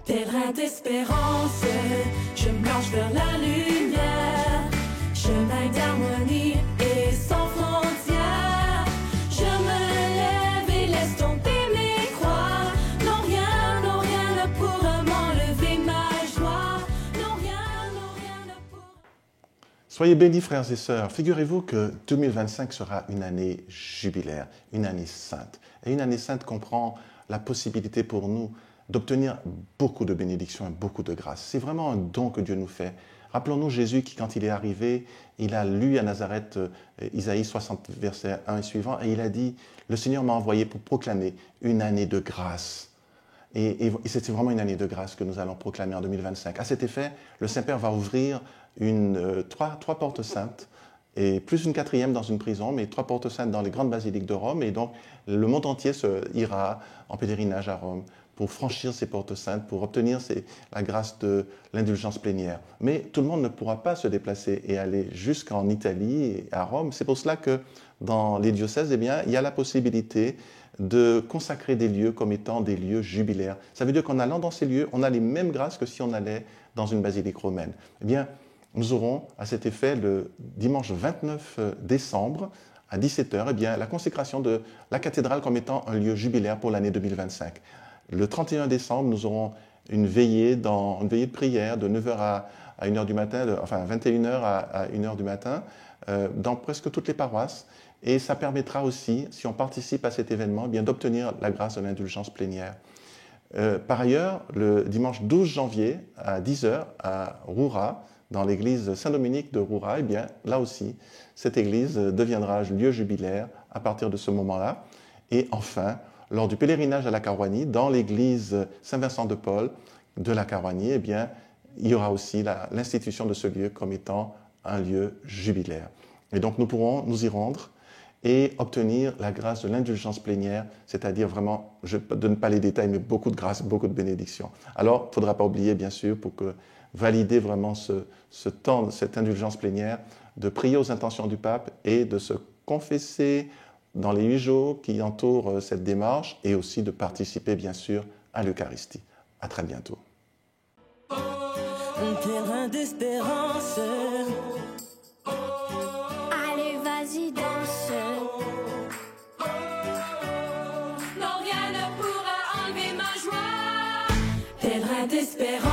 Pèlerin d'espérance, je marche vers la lumière, chemin d'harmonie et sans frontières. Je me lève et laisse tomber mes croix. Non, rien ne pourra m'enlever ma joie. Non, rien ne pourra... Soyez bénis, frères et sœurs. Figurez-vous que 2025 sera une année jubilaire, une année sainte. Et une année sainte comprend la possibilité pour nous d'obtenir beaucoup de bénédictions et beaucoup de grâce. C'est vraiment un don que Dieu nous fait. Rappelons-nous Jésus qui, quand il est arrivé, il a lu à Nazareth Isaïe 60, versets 1 et suivant, et il a dit « Le Seigneur m'a envoyé pour proclamer une année de grâce ». Et c'est vraiment une année de grâce que nous allons proclamer en 2025. À cet effet, le Saint-Père va ouvrir trois portes saintes, et plus une quatrième dans une prison, mais 3 portes saintes dans les grandes basiliques de Rome. Et donc, le monde entier ira en pèlerinage à Rome pour franchir ces portes saintes, pour obtenir la grâce de l'indulgence plénière. Mais tout le monde ne pourra pas se déplacer et aller jusqu'en Italie et à Rome. C'est pour cela que dans les diocèses, eh bien, il y a la possibilité de consacrer des lieux comme étant des lieux jubilaires. Ça veut dire qu'en allant dans ces lieux, on a les mêmes grâces que si on allait dans une basilique romaine. Eh bien, nous aurons à cet effet le dimanche 29 décembre à 17h, eh bien, la consécration de la cathédrale comme étant un lieu jubilaire pour l'année 2025. Le 31 décembre, nous aurons une veillée de prière de 9h à 1h du matin, enfin 21h à 1h du matin, dans presque toutes les paroisses. Et ça permettra aussi, si on participe à cet événement, eh bien, d'obtenir la grâce de l'indulgence plénière. Par ailleurs, le dimanche 12 janvier à 10h à Roura, dans l'église Saint-Dominique de Roura, eh bien, là aussi, cette église deviendra lieu jubilaire à partir de ce moment-là. Et enfin, lors du pèlerinage à la Carouanie, dans l'église Saint-Vincent de Paul de la Carouanie, eh bien, il y aura aussi l'institution de ce lieu comme étant un lieu jubilaire. Et donc, nous pourrons nous y rendre et obtenir la grâce de l'indulgence plénière, c'est-à-dire vraiment, je ne donne pas les détails, mais beaucoup de grâce, beaucoup de bénédictions. Alors, il ne faudra pas oublier, bien sûr, pour valider vraiment ce temps, cette indulgence plénière, de prier aux intentions du pape et de se confesser dans les 8 jours qui entourent cette démarche et aussi de participer, bien sûr, à l'Eucharistie. À très bientôt. Un terrain d'espérance. Allez, vas-y, danse. Non, rien ne pourra enlever ma joie. Pèlerin d'espérance.